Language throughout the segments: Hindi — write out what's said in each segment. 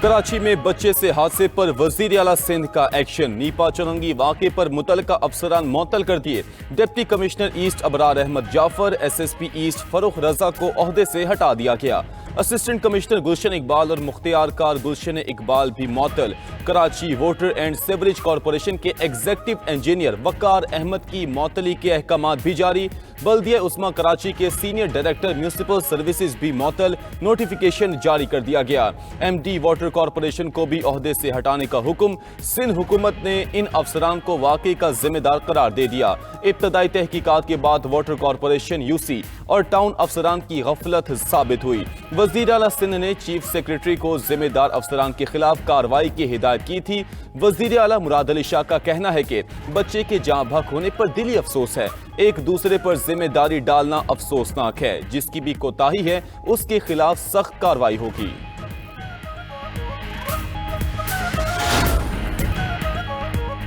कराची में बच्चे से हादसे पर वजीर आला सिंध का एक्शन। नीपा चौरंगी वाक़े पर मुतल्लिका अफसरान मुअत्तल कर दिए। Deputy commissioner east Abrar Ahmed Jafar, SSP east Farrukh Raza को ओहदे से हटा दिया गया। असिस्टेंट कमिश्नर गुलशन इकबाल और मुख्तियार कार गुलशन इकबाल भी मुअत्तल। Karachi water and sewerage corporation के एग्जीक्यूटिव इंजीनियर वकार अहमद की मुअत्तली के अहकामात भी जारी। बल्दिया उस्मा कराची के सीनियर डायरेक्टर म्यूनिसिपल सर्विसेज भी मुअत्तल। नोटिफिकेशन जारी कर दिया गया। MD वाटर कॉरपोरेशन को भी ओहदे से हटाने का हुक्म। सिंध हुकूमत ने इन अफसरान को वाकई का जिम्मेदार करार दे दिया। इब्तदाई तहकीकात के बाद वाटर कॉरपोरेशन UC और टाउन अफसरान की गफलत साबित हुई। वजीर आला सिंध ने चीफ सेक्रेटरी को जिम्मेदार अफसरान के खिलाफ कार्रवाई की हिदायत की थी। वजीर आला मुराद अली शाह का कहना है कि बच्चे के जाँ बहक होने पर दिली अफसोस है। एक दूसरे पर जिम्मेदारी डालना अफसोसनाक है। जिसकी भी कोताही है उसके खिलाफ सख्त कार्रवाई होगी।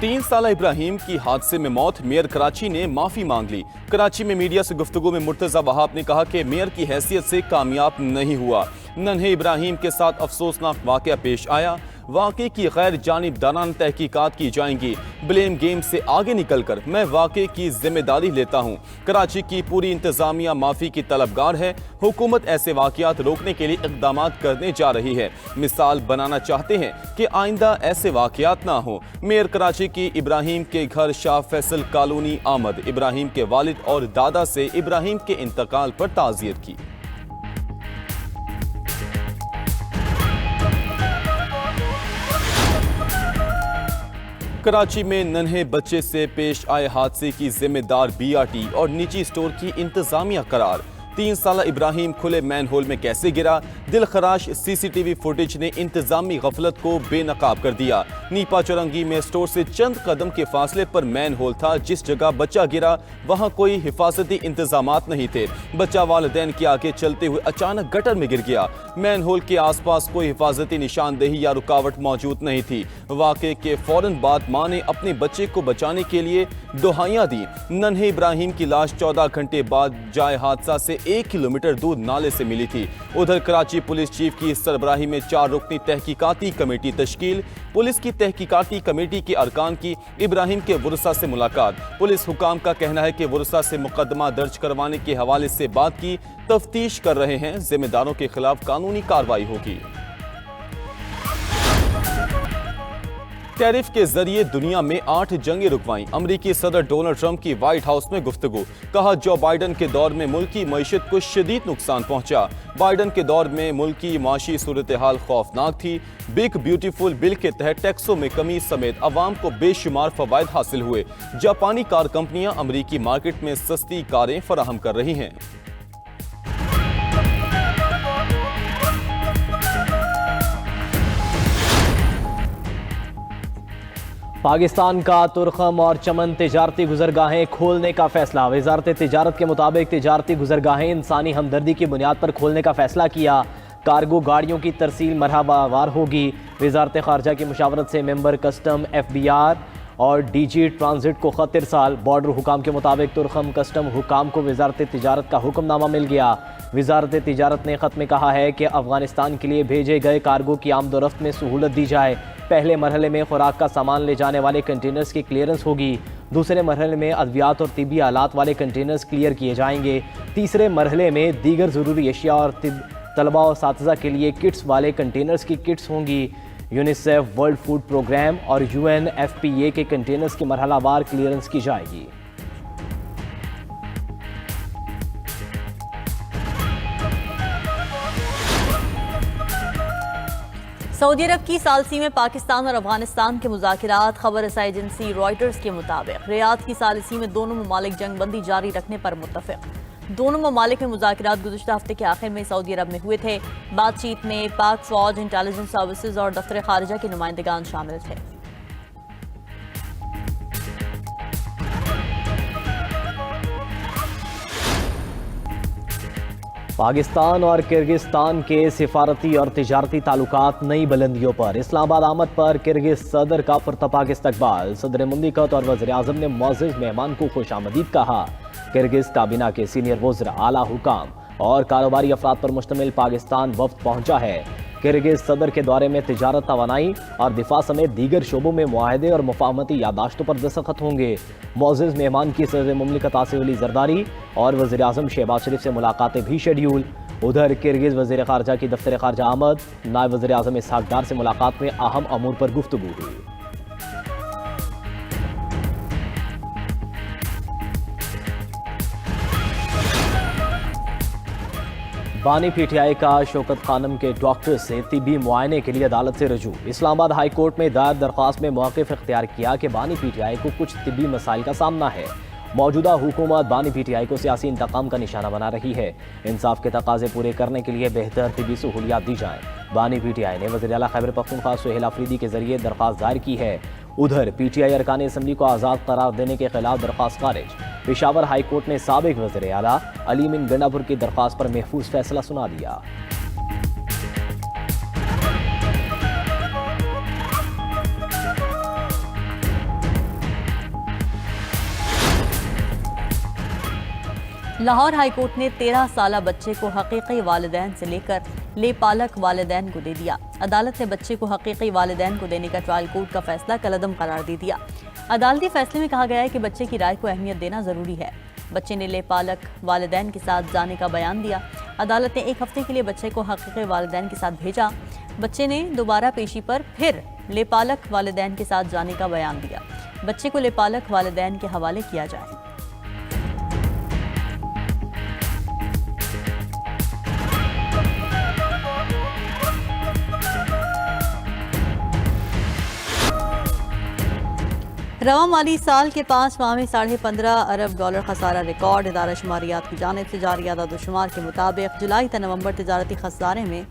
तीन साल इब्राहिम की हादसे में मौत। मेयर कराची ने माफी मांग ली। कराची में मीडिया से गुफ्तगू में मुर्तजा वहाब ने कहा कि मेयर की हैसियत से कामयाब नहीं हुआ। नन्हे इब्राहिम के साथ अफसोसनाक वाकया पेश आया। वाक़े की गैर जानिबदाराना तहकीकात की जाएंगी। ब्लेम गेम से आगे निकलकर मैं वाक़े की जिम्मेदारी लेता हूँ। कराची की पूरी इंतजामिया माफ़ी की तलबगार है। हुकूमत ऐसे वाक़यात रोकने के लिए इक़दाम करने जा रही है। मिसाल बनाना चाहते हैं कि आइंदा ऐसे वाक़यात ना हो। मेयर कराची की इब्राहिम के घर शाह फैसल कॉलोनी आमद। इब्राहिम के वालिद और दादा से इब्राहिम के इंतकाल पर ताज़ियत की। कराची में नन्हे बच्चे से पेश आए हादसे की जिम्मेदार BRT और निजी स्टोर की इंतजामिया करार। 3 साल इब्राहिम खुले मैन होल में कैसे गिरा? दिलखराश CCTV फुटेज ने इंतजामी गफलत को बेनकाब कर दिया। नीपा चौरंगी में स्टोर से चंद कदम के फासले पर मैन होल था। जिस जगह बच्चा गिरा वहां कोई हिफाजती इंतजामात नहीं थे। बच्चा वालिदैन के आगे चलते हुए अचानक गटर में गिर गया। मैन होल के आसपास कोई हिफाजती निशानदेही या रुकावट मौजूद नहीं थी। वाक़े के फौरन बाद मां ने अपने बच्चे को बचाने के लिए दुहाइयां दी। नन्हे इब्राहिम की लाश 14 घंटे बाद जाए हादसा से 1 किलोमीटर दूर नाले से मिली थी। उधर कराची पुलिस चीफ की सरबराही में 4 रुकनी तहकीकाती कमेटी तश्कील। पुलिस की तहकीकाती कमेटी के अरकान की इब्राहिम के वरसा से मुलाकात। पुलिस हुकाम का कहना है कि वरसा से मुकदमा दर्ज करवाने के हवाले से बात की तफ्तीश कर रहे हैं। जिम्मेदारों के खिलाफ कानूनी कार्रवाई होगी। टैरिफ के जरिए दुनिया में 8 जंगें रुकवाईं। अमरीकी सदर डोनाल्ड ट्रंप की व्हाइट हाउस में गुफ्तगू। कहा जो बाइडन के दौर में मुल्की मईशत को शदीद नुकसान पहुंचा। बाइडन के दौर में मुल्की माशी सूरत हाल खौफनाक थी। बिग ब्यूटीफुल बिल के तहत टैक्सों में कमी समेत अवाम को बेशुमार फवायद हासिल हुए। जापानी कार कंपनियां अमरीकी मार्केट में सस्ती कारें फराहम कर रही हैं। पाकिस्तान का तुरखम और चमन तिजारती गुजरगाहें खोलने का फैसला। वजारत तिजारत के मुताबिक तिजारती गुजरगाहें इंसानी हमदर्दी की बुनियाद पर खोलने का फैसला किया। कार्गो गाड़ियों की तरसील मरहबावार होगी। वजारत खारजा की मुशावरत से मेंबर कस्टम FBR और DG ट्रांजिट को खत इरसाल। बॉर्डर हुकाम के मुताबिक तुरखम कस्टम हुकाम को वजारत तिजारत का हुक्मनामा मिल गया। वजारत तिजारत ने खत में कहा है कि अफगानिस्तान के लिए भेजे गए कार्गो की आमदोरफ्त में सहूलत दी जाए। पहले मरहले में खुराक का सामान ले जाने वाले कंटेनर्स की क्लियरेंस होगी। दूसरे मरहले में अद्वियात और तिब्बी आलात वाले कंटेनर्स क्लियर किए जाएंगे। तीसरे मरहले में दीगर ज़रूरी अशिया और तलबा और सातिज़ा के लिए किट्स वाले कंटेनर्स की किट्स होंगी। यूनिसेफ, वर्ल्ड फूड प्रोग्राम और UNFPA के कंटेनर्स की मरहलावार क्लियरेंस की जाएगी। सऊदी अरब की सालसी में पाकिस्तान और अफगानिस्तान के मुज़ाकिरात। खबर रसाई एजेंसी रॉयटर्स के मुताबिक रियाद की सालसी में दोनों ममालिक जंगबंदी जारी रखने पर मुत्तफिक। दोनों ममालिक में मुज़ाकिरात गुज़श्ता हफ्ते के आखिर में सऊदी अरब में हुए थे। बातचीत में पाक फौज, इंटेलिजेंस सर्विसेज और दफ्तर खारिजा के नुमाइंदगान शामिल थे। पाकिस्तान और किर्गिस्तान के सिफारती और तिजारती ताल्लुकात नई बुलंदियों पर। इस्लामाबाद आमद पर किर्गिज सदर का पुरतपाक इस्तकबाल। सदर मुमलिकत और वज़ीर आज़म ने मुअज़्ज़ज़ मेहमान को खुशामदीद कहा। किर्गिज काबीना के सीनियर वज़रा, आला हुकाम और कारोबारी अफराद पर मुश्तमिल पाकिस्तान वफ्द पहुंचा है। किर्गिज सदर के दौरे में तिजारत, तवानाई और दिफा समेत दीगर शोबों में मुआहदे और मुफाहमती यादाश्तों पर दस्तखत होंगे। मुअज़्ज़िज़ मेहमान की सदर मुमलिकत आसिफ अली जरदारी और वज़ीर आज़म शहबाज शरीफ से मुलाकातें भी शेड्यूल। उधर किर्गिज वज़ीर ख़ारजा की दफ्तर ख़ारजा आमद नायब वज़ीर आज़म इसहाक डार से मुलाकात में अहम अमूर पर गुफ्तगू हुई। बानी पीटीआई का शौकत खानम के डॉक्टर से तिब्बी मुआयने के लिए अदालत से रजू। इस्लामाबाद हाई कोर्ट में दायर दरख्वास्त में मौक़िफ़ इख्तियार किया कि बानी पीटीआई को कुछ तिब्बी मसाइल का सामना है। मौजूदा हुकूमत बानी पीटीआई को सियासी इंतकाम का निशाना बना रही है। इंसाफ के तकाजे पूरे करने के लिए बेहतर तिब्बी सहूलियात दी जाएँ। बानी पीटीआई ने वज़ीर आला खैबर पख्तूनख्वा सुहेल अफरीदी के जरिए दरख्वास्त दायर की है। उधर पीटीआई अरकान असम्बली को आज़ाद करार देने के खिलाफ दरख्वास्त खारिज। पेशावर हाई कोर्ट ने साबिक वज़ीर आला अली मिन गंडापुर की दरख्वास्त पर महफूज फैसला सुना दिया। लाहौर हाई कोर्ट ने 13 साला बच्चे को हकीकी वालिदैन से लेकर लेपालक वालिदैन को दे दिया। अदालत ने बच्चे को हकीकी वालिदैन को देने का ट्रायल कोर्ट का फैसला कलअदम करार दे दिया। अदालती फैसले में कहा गया है कि बच्चे की राय को अहमियत देना जरूरी है। बच्चे ने लेपालक वालिदैन के साथ जाने का बयान दिया। अदालत ने 1 हफ्ते के लिए बच्चे को हकीकी वालिदैन के साथ भेजा। बच्चे ने दोबारा पेशी पर फिर लेपालक वालिदैन के साथ जाने का बयान दिया। बच्चे को लेपालक वालिदैन के हवाले किया जाए। रवा माली साल के 5 माह में $15.5 अरब खसारा रिकॉर्ड। इदारा शुमारियात की जानिब से जारी आदादोशुमार के मुताबिक जुलाई से नवंबर तजारती खसारे में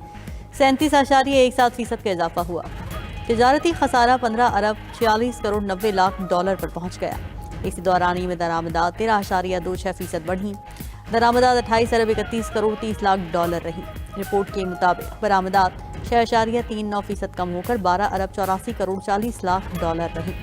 37.17% का इजाफा हुआ। तजारती खसारा $15 अरब 46 करोड़ 90 लाख पर पहुंच गया। इसी दौरान में दरामदात 13.26% बढ़ी। दरामदात 28 अरब 31 करोड़ 30 लाख रही। रिपोर्ट के मुताबिक बरामदात 6.39% कम होकर 12 अरब 84 करोड़ 40 लाख रही।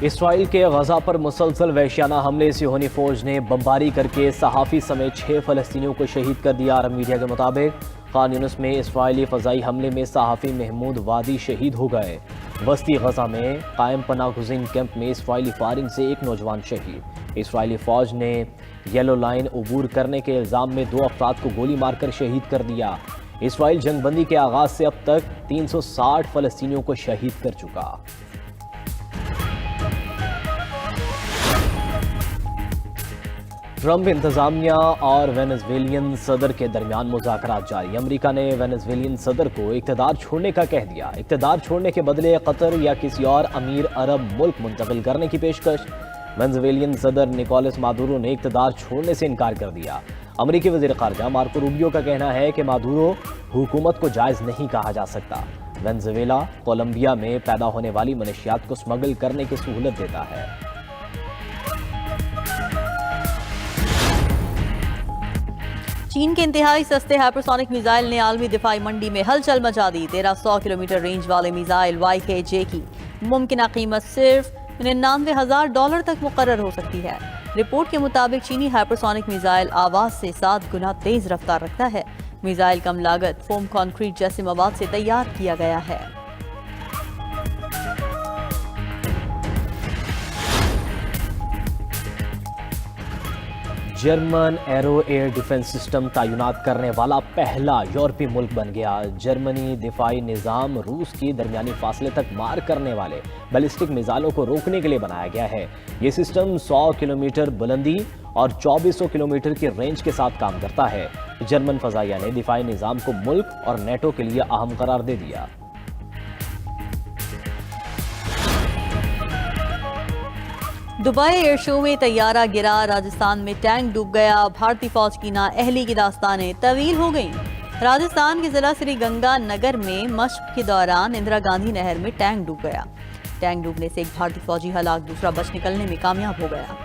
इसराइल के गजा पर मुसलसल वहशियाना हमले से सियोनी फौज ने बमबारी करके सहाफ़ी समेत 6 फ़लस्तीनियों को शहीद कर दिया। अरब मीडिया के मुताबिक खान यूनिस में इसराइली फ़ज़ाई हमले में सहाफ़ी महमूद वादी शहीद हो गए। वस्ती गजा में कायम पनाह गुज़ीन कैंप में इसराइली फायरिंग से 1 नौजवान शहीद। इसराइली फ़ौज ने येलो लाइन अबूर करने के इल्ज़ाम में 2 अफराद को गोली मारकर शहीद कर दिया। इसराइल जंगबंदी के आगाज़ से अब तक 360 फ़लस्तीनियों को शहीद कर चुका। ट्रंप इंतजामिया और वेनेजुएलियन सदर के दरमियान मुज़ाकरात जारी। अमेरिका ने वेनेजुएलियन सदर को इक़्तिदार छोड़ने का कह दिया। इक़्तिदार छोड़ने के बदले कतर या किसी और अमीर अरब मुल्क मुंतकिल करने की पेशकश। वेनेजुएलियन सदर निकोलस मादुरो ने इक़्तिदार छोड़ने से इनकार कर दिया। अमेरिकी वज़ीर ख़ारजा मार्को रूबियो का कहना है कि मादुरो हुकूमत को जायज़ नहीं कहा जा सकता। वेनेजुएला कोलंबिया में पैदा होने वाली मनशियात को स्मगल करने की सहूलत देता है। चीन के इंतहाई सस्ते हाइपरसोनिक मिसाइल ने आलमी दिफाई मंडी में हलचल मचा दी। 1300 किलोमीटर रेंज वाले मिसाइल YKJ की मुमकिन कीमत सिर्फ $99,000 तक मुकर्रर हो सकती है। रिपोर्ट के मुताबिक चीनी हाइपरसोनिक मिसाइल आवाज से 7 गुना तेज रफ्तार रखता है। मिसाइल कम लागत फोम कंक्रीट जैसे मवाद से तैयार किया गया है। German arrow air defence system तैनात करने वाला पहला यूरोपीय मुल्क बन गया। जर्मनी दिफाई निज़ाम रूस की दरमियानी फासले तक मार करने वाले बैलिस्टिक मिसाइलों को रोकने के लिए बनाया गया है। ये सिस्टम 100 किलोमीटर बुलंदी और 2400 किलोमीटर की रेंज के साथ काम करता है। जर्मन फजाइया ने दिफाई निज़ाम को मुल्क और नेटो के लिए अहम करार दे दिया। दुबई एयर शो में तैयारा गिरा, राजस्थान में टैंक डूब गया, भारतीय फौज की नाअहली की दास्तानें तवील हो गईं। राजस्थान के जिला श्री गंगानगर में मशक के दौरान इंदिरा गांधी नहर में टैंक डूब गया। टैंक डूबने से एक भारतीय फौजी हलाक, दूसरा बच निकलने में कामयाब हो गया।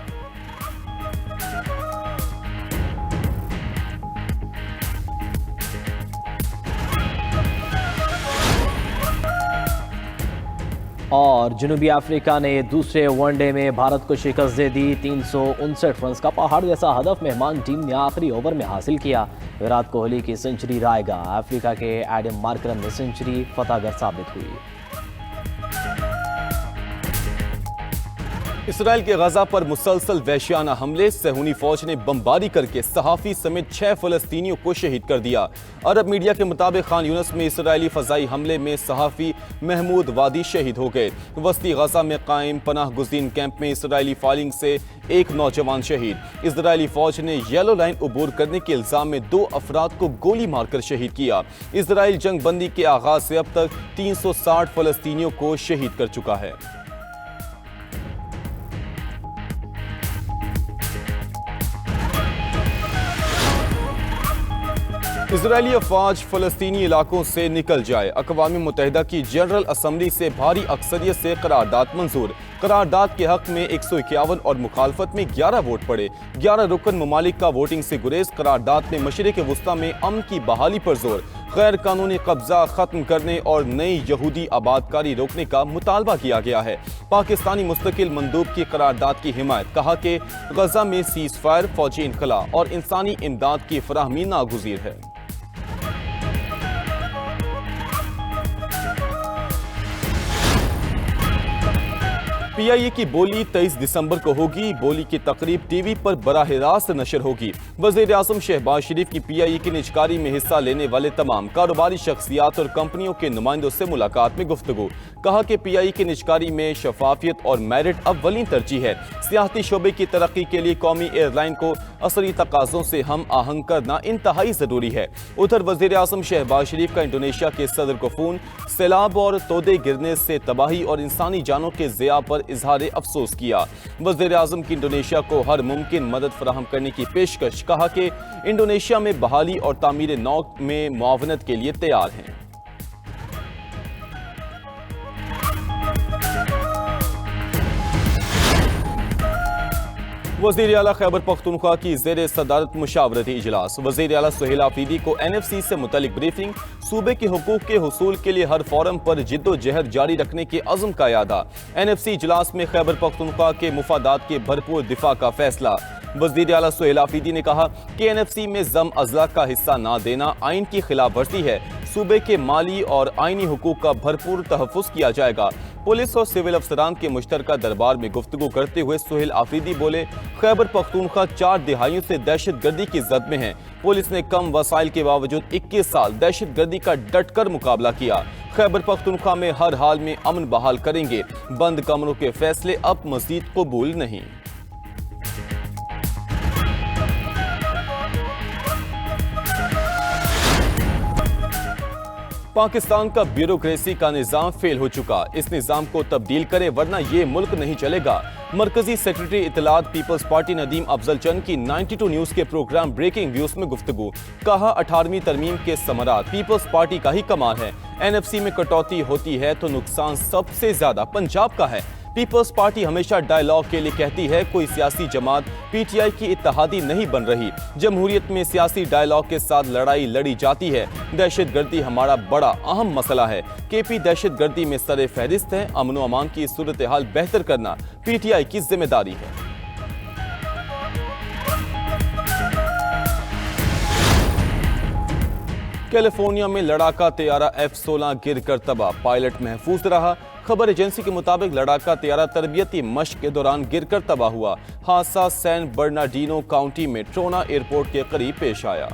और जनूबी अफ्रीका ने दूसरे वनडे में भारत को शिकस्त दे दी। 359 रन का पहाड़ जैसा हदफ मेहमान टीम ने आखिरी ओवर में हासिल किया। विराट कोहली की सेंचुरी रायगा अफ्रीका के एडम मार्करम में सेंचुरी फतहगर साबित हुई। इसराइल के गजा पर मुसलसल वहशियाना हमले, सहूनी फौज ने बमबारी करके सहाफ़ी समेत 6 फ़लस्तीनियों को शहीद कर दिया। अरब मीडिया के मुताबिक खान यूनिस में इसराइली फ़ज़ाई हमले में सहाफ़ी महमूद वादी शहीद हो गए। वस्ती गजा में कायम पनाह गुज़ीन कैंप में इसराइली फायरिंग से एक नौजवान शहीद। इसराइली फौज ने येलो लाइन अबूर करने के इल्ज़ाम में 2 अफराद को गोली मारकर शहीद किया। इसराइल जंग बंदी के आगाज़ से अब तक 360 फ़लस्तीनियों को शहीद कर चुका है। इजरायली अफवाज फ़लस्तीनी इलाकों से निकल जाए। अक़वाम मुत्तहिदा की जनरल असम्बली से भारी अक्सरियत से करारदाद मंजूर। करारदाद के हक में 151 और मुखालफत में 11 वोट पड़े। 11 रुकन ममालिक का वोटिंग से गुरेज। करारदाद में मशरिक़ वुस्ता में अमन की बहाली पर जोर। गैर कानूनी कब्जा खत्म करने और नई यहूदी आबादकारी रोकने का मुतालबा किया गया है। पाकिस्तानी मुस्तकिल मंदूब की करारदाद की हिमायत, कहा कि गजा में सीज फायर, फौजी इनखला और इंसानी इमदाद की फराहमी नागुज़ीर है। PIA की बोली 23 दिसंबर को होगी। बोली की तकरीब टीवी पर बराह रास्त नशर होगी। वज़ीर आज़म शहबाज शरीफ की PIA की निजकारी में हिस्सा लेने वाले तमाम कारोबारी शख्सियात और कंपनियों के नुमाइंदों से मुलाकात में गुफ्तगू। कहा कि PIA की निजकारी में शफाफियत और मेरिट अव्वलीन तरजीह है। सियाहती शोबे की तरक्की के लिए कौमी एयरलाइन को असरी तकाज़ों से हम आहंग करना इंतहाई ज़रूरी है। उधर वज़ीर आज़म शहबाज शरीफ का इंडोनेशिया के सदर को फ़ोन, सैलाब और तोदे गिरने से तबाही और इंसानी जानों के ज़िया पर इजहार अफसोस किया। वज़ीर आज़म की इंडोनेशिया को हर मुमकिन मदद फराहम करने की पेशकश। कहा कि इंडोनेशिया में बहाली और तामीर नौ में मुआवनत के लिए तैयार हैं। वज़ीर आला खैबर पख्तूनख्वा की ज़ेर सदारत मुशावरती इजलास। वज़ीर आला सुहेल आफरीदी को NFC से मुतल्लिक ब्रीफिंग। सूबे के हुकूक के हुसूल के लिए हर फोरम पर जिद्दोजहद जारी रखने के अज़्म का यादा। NFC इजलास में खैबर पख्तूनख्वा के मुफादात के भरपूर दिफा का फैसला। वज़ीर आला सुहेल आफरीदी ने कहा कि NFC में जम अजला का हिस्सा ना देना आइन की खिलाफ वर्जी है। सूबे के माली और आइनी हुकूक का भरपूर तहफ़्फ़ुज़ किया जाएगा। पुलिस और सिविल अफसरान के मुश्तरका दरबार में गुफ्तगू करते हुए सुहेल आफरीदी बोले, खैबर पख्तूनख्वा 4 दिहाइयों से दहशत गर्दी की जद में है। पुलिस ने कम वसाइल के बावजूद 21 साल दहशत गर्दी का डट कर मुकाबला किया। खैबर पख्तूनख्वा में हर हाल में अमन बहाल करेंगे। बंद कमरों के फैसले अब मजीद कबूल नहीं। पाकिस्तान का ब्यूरोक्रेसी का निज़ाम फेल हो चुका। इस निज़ाम को तब्दील करे वरना ये मुल्क नहीं चलेगा। मरकजी सेक्रेटरी इत्तलात पीपल्स पार्टी नदीम अफजल चंद की 92 न्यूज़ के प्रोग्राम ब्रेकिंग व्यूज में गुफ्तगू। कहा 18वीं तरमीम के समरात पीपल्स पार्टी का ही कमाल है। NFC में कटौती होती है तो नुकसान सबसे ज्यादा पंजाब का है। पीपल्स पार्टी हमेशा डायलॉग के लिए कहती है कोई सियासी जमात PTI की इत्तेहादी नहीं बन रही। जमहूरियत में सियासी डायलॉग के साथ लड़ाई लड़ी जाती है। दहशत गर्दी हमारा बड़ा अहम मसला है। KP दहशत गर्दी में सरे फहरिस्त है। अमन व अमान की सूरत हाल बेहतर करना PTI की जिम्मेदारी है। कैलिफोर्निया में लड़ाका तैयारा F-16 गिर कर तबाह। पायलट महफूज रहा। खबर एजेंसी के मुताबिक लड़ाका तैयारा तरबियती मश्क के दौरान गिर कर तबाह हुआ। हादसा सैन बर्नार्डिनो काउंटी में ट्रोना एयरपोर्ट के करीब पेश आया।